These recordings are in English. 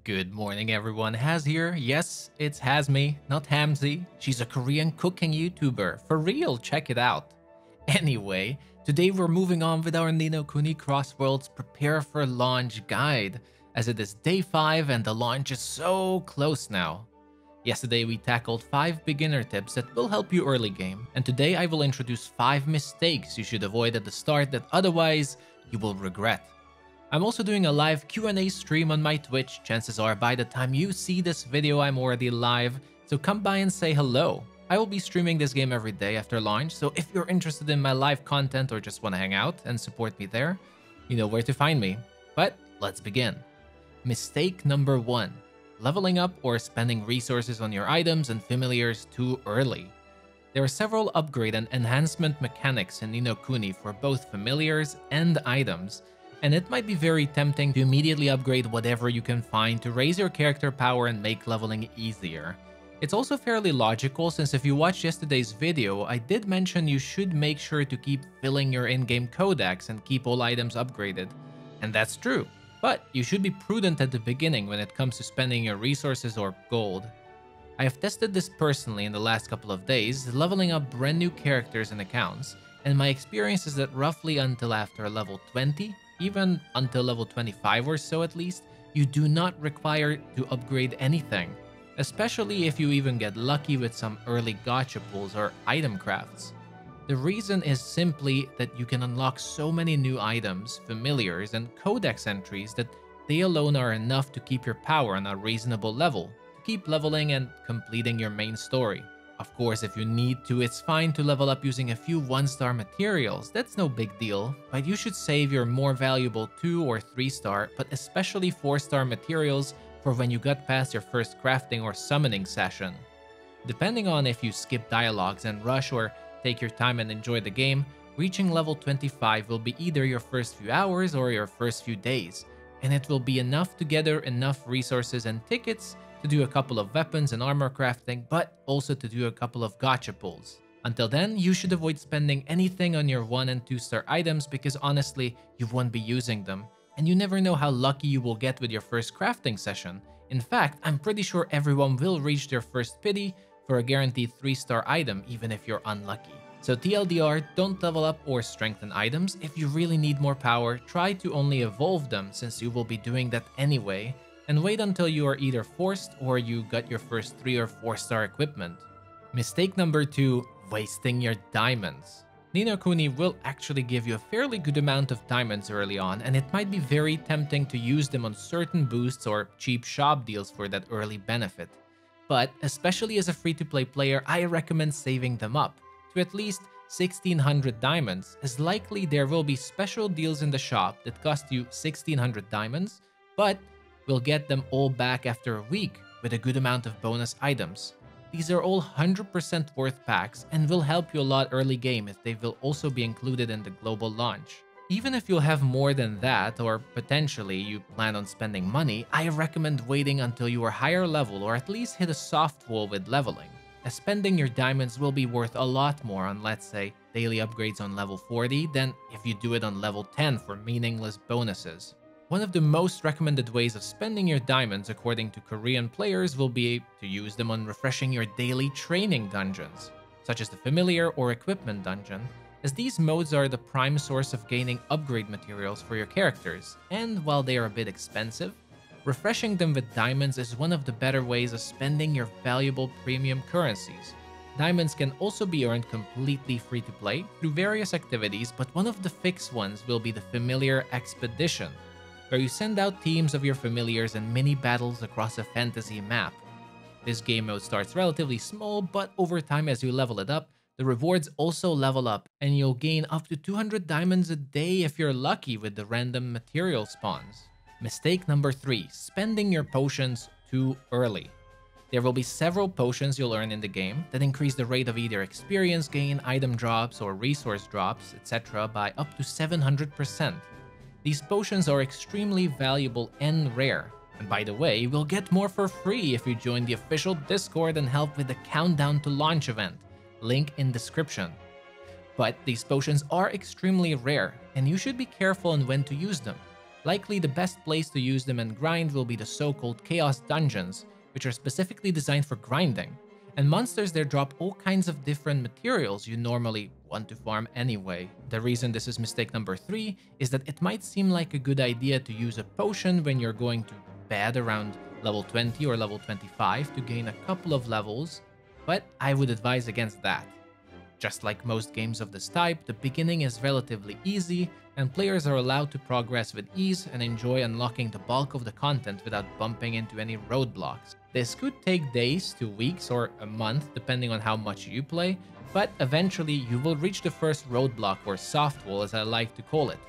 Good morning everyone, Haz here. Yes, it's Hazme, not Hamzy. She's a Korean cooking YouTuber. For real, check it out. Anyway, today we're moving on with our Kuni Crossworlds Prepare for Launch guide, as it is day 5 and the launch is so close now. Yesterday we tackled 5 beginner tips that will help you early game, and today I will introduce 5 mistakes you should avoid at the start that otherwise you will regret. I'm also doing a live Q&A stream on my Twitch. Chances are by the time you see this video I'm already live, so come by and say hello. I will be streaming this game every day after launch, so if you're interested in my live content or just want to hang out and support me there, you know where to find me. But let's begin. Mistake number 1. Leveling up or spending resources on your items and familiars too early. There are several upgrade and enhancement mechanics in Ni no Kuni for both familiars and items, and it might be very tempting to immediately upgrade whatever you can find to raise your character power and make leveling easier. It's also fairly logical, since if you watched yesterday's video, I did mention you should make sure to keep filling your in-game codex and keep all items upgraded. And that's true, but you should be prudent at the beginning when it comes to spending your resources or gold. I have tested this personally in the last couple of days, leveling up brand new characters and accounts, and my experience is that roughly until after level 20, even until level 25 or so at least, you do not require to upgrade anything, especially if you even get lucky with some early gacha pulls or item crafts. The reason is simply that you can unlock so many new items, familiars, and codex entries that they alone are enough to keep your power on a reasonable level, to keep leveling and completing your main story. Of course, if you need to, it's fine to level up using a few 1-star materials, that's no big deal, but you should save your more valuable 2 or 3-star, but especially 4-star materials for when you got past your first crafting or summoning session. Depending on if you skip dialogues and rush or take your time and enjoy the game, reaching level 25 will be either your first few hours or your first few days, and it will be enough to gather enough resources and tickets to do a couple of weapons and armor crafting, but also to do a couple of gacha pulls. Until then, you should avoid spending anything on your 1 and 2-star items because honestly, you won't be using them, and you never know how lucky you will get with your first crafting session. In fact, I'm pretty sure everyone will reach their first pity for a guaranteed 3-star item even if you're unlucky. So TLDR, don't level up or strengthen items. If you really need more power, try to only evolve them since you will be doing that anyway, and wait until you are either forced or you got your first 3 or 4-star equipment. Mistake number 2, wasting your diamonds. Ni no Kuni will actually give you a fairly good amount of diamonds early on, and it might be very tempting to use them on certain boosts or cheap shop deals for that early benefit. But especially as a free-to-play player, I recommend saving them up to at least 1600 diamonds, as likely there will be special deals in the shop that cost you 1600 diamonds, but will get them all back after a week with a good amount of bonus items. These are all 100% worth packs and will help you a lot early game if they will also be included in the global launch. Even if you'll have more than that, or potentially you plan on spending money, I recommend waiting until you are higher level or at least hit a soft wall with leveling, as spending your diamonds will be worth a lot more on, let's say, daily upgrades on level 40 than if you do it on level 10 for meaningless bonuses. One of the most recommended ways of spending your diamonds according to Korean players will be to use them on refreshing your daily training dungeons, such as the familiar or equipment dungeon, as these modes are the prime source of gaining upgrade materials for your characters, and while they are a bit expensive, refreshing them with diamonds is one of the better ways of spending your valuable premium currencies. Diamonds can also be earned completely free to play through various activities, but one of the fixed ones will be the Familiar Expedition, where you send out teams of your familiars and mini battles across a fantasy map. This game mode starts relatively small, but over time as you level it up, the rewards also level up, and you'll gain up to 200 diamonds a day if you're lucky with the random material spawns. Mistake number 3, spending your potions too early. There will be several potions you'll earn in the game that increase the rate of either experience gain, item drops, or resource drops, etc. by up to 700%. These potions are extremely valuable and rare, and by the way, you will get more for free if you join the official Discord and help with the Countdown to Launch event, link in description. But these potions are extremely rare, and you should be careful on when to use them. Likely the best place to use them and grind will be the so-called Chaos Dungeons, which are specifically designed for grinding. And monsters there drop all kinds of different materials you normally want to farm anyway. The reason this is mistake number 3 is that it might seem like a good idea to use a potion when you're going to bed around level 20 or level 25 to gain a couple of levels, but I would advise against that. Just like most games of this type, the beginning is relatively easy, and players are allowed to progress with ease and enjoy unlocking the bulk of the content without bumping into any roadblocks. This could take days to weeks or a month depending on how much you play, but eventually you will reach the first roadblock, or soft wall as I like to call it,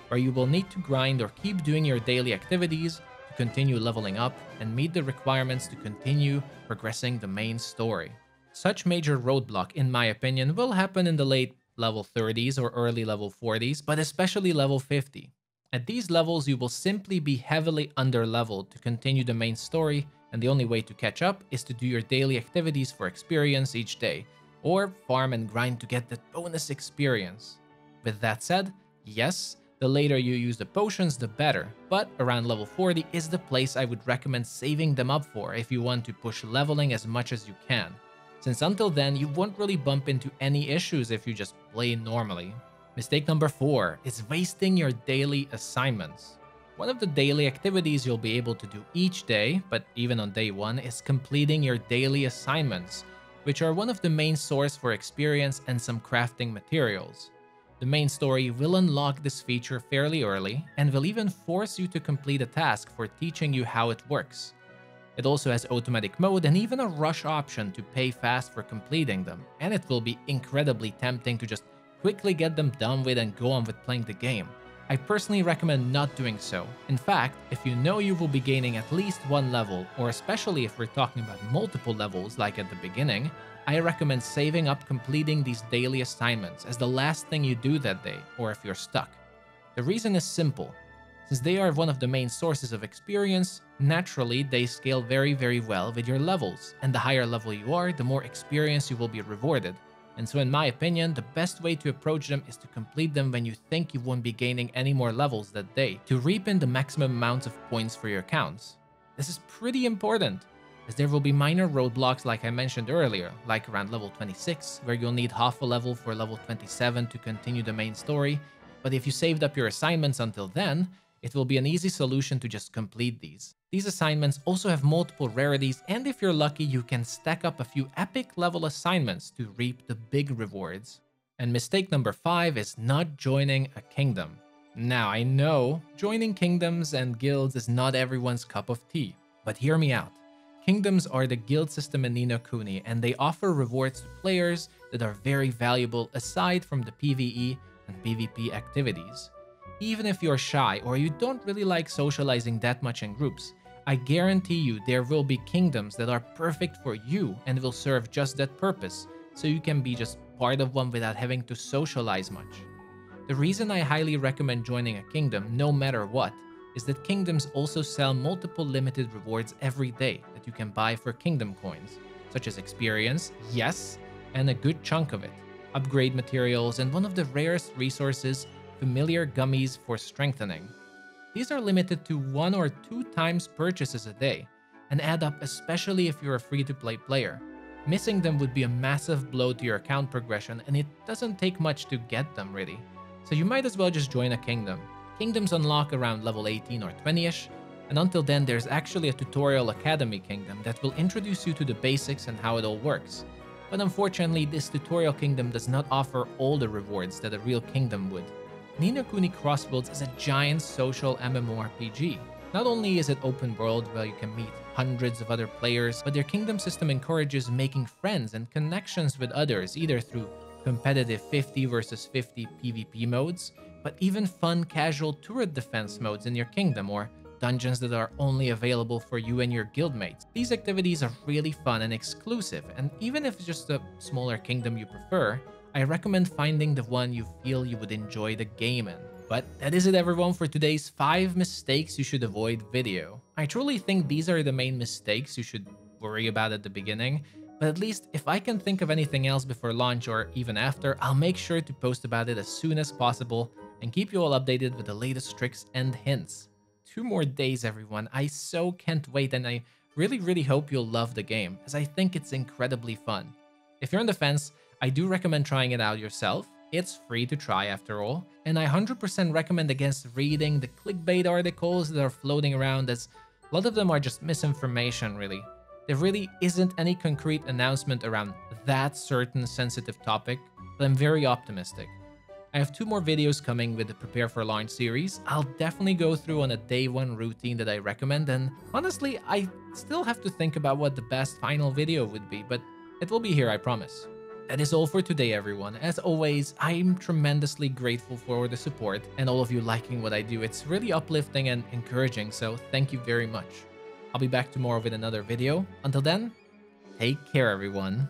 where you will need to grind or keep doing your daily activities to continue leveling up and meet the requirements to continue progressing the main story. Such major roadblock, in my opinion, will happen in the late level 30s or early level 40s, but especially level 50. At these levels, you will simply be heavily underleveled to continue the main story, and the only way to catch up is to do your daily activities for experience each day, or farm and grind to get that bonus experience. With that said, yes, the later you use the potions, the better, but around level 40 is the place I would recommend saving them up for if you want to push leveling as much as you can, since until then you won't really bump into any issues if you just play normally. Mistake number 4 is wasting your daily assignments. One of the daily activities you'll be able to do each day, but even on day 1, is completing your daily assignments, which are one of the main source for experience and some crafting materials. The main story will unlock this feature fairly early and will even force you to complete a task for teaching you how it works. It also has automatic mode and even a rush option to pay fast for completing them, and it will be incredibly tempting to just quickly get them done with and go on with playing the game. I personally recommend not doing so. In fact, if you know you will be gaining at least 1 level, or especially if we're talking about multiple levels like at the beginning, I recommend saving up completing these daily assignments as the last thing you do that day, or if you're stuck. The reason is simple. Since they are one of the main sources of experience, naturally they scale very well with your levels, and the higher level you are, the more experience you will be rewarded. And so in my opinion, the best way to approach them is to complete them when you think you won't be gaining any more levels that day, to reap in the maximum amount of points for your accounts. This is pretty important, as there will be minor roadblocks like I mentioned earlier, like around level 26, where you'll need half a level for level 27 to continue the main story, but if you saved up your assignments until then, it will be an easy solution to just complete these. These assignments also have multiple rarities, and if you're lucky, you can stack up a few epic level assignments to reap the big rewards. And mistake number 5 is not joining a kingdom. Now, I know joining kingdoms and guilds is not everyone's cup of tea, but hear me out. Kingdoms are the guild system in Ni no Kuni, and they offer rewards to players that are very valuable aside from the PvE and PvP activities. Even if you're shy or you don't really like socializing that much in groups, I guarantee you there will be kingdoms that are perfect for you and will serve just that purpose, so you can be just part of one without having to socialize much. The reason I highly recommend joining a kingdom no matter what is that kingdoms also sell multiple limited rewards every day that you can buy for kingdom coins, such as experience, yes, and a good chunk of it, upgrade materials, and one of the rarest resources, familiar gummies for strengthening. These are limited to 1 or 2 times purchases a day and add up, especially if you're a free-to-play player. Missing them would be a massive blow to your account progression, and it doesn't take much to get them really. So you might as well just join a kingdom. Kingdoms unlock around level 18 or 20ish, and until then there's actually a tutorial academy kingdom that will introduce you to the basics and how it all works. But unfortunately, this tutorial kingdom does not offer all the rewards that a real kingdom would. Ni no Kuni Crossworlds is a giant social MMORPG. Not only is it open world where you can meet hundreds of other players, but their kingdom system encourages making friends and connections with others, either through competitive 50 versus 50 PvP modes, but even fun casual turret defense modes in your kingdom, or dungeons that are only available for you and your guildmates. These activities are really fun and exclusive, and even if it's just a smaller kingdom you prefer, I recommend finding the one you feel you would enjoy the game in. But that is it everyone for today's 5 mistakes you should avoid video. I truly think these are the main mistakes you should worry about at the beginning, but at least if I can think of anything else before launch or even after, I'll make sure to post about it as soon as possible and keep you all updated with the latest tricks and hints. 2 more days, everyone. I so can't wait, and I really hope you'll love the game, as I think it's incredibly fun. If you're on the fence, I do recommend trying it out yourself. It's free to try after all, and I 100% recommend against reading the clickbait articles that are floating around, as a lot of them are just misinformation really. There really isn't any concrete announcement around that certain sensitive topic, but I'm very optimistic. I have 2 more videos coming with the Prepare for Launch series. I'll definitely go through on a day 1 routine that I recommend, and honestly, I still have to think about what the best final video would be, but it will be here, I promise. That is all for today, everyone. As always, I'm tremendously grateful for the support and all of you liking what I do. It's really uplifting and encouraging, so thank you very much. I'll be back tomorrow with another video. Until then, take care, everyone.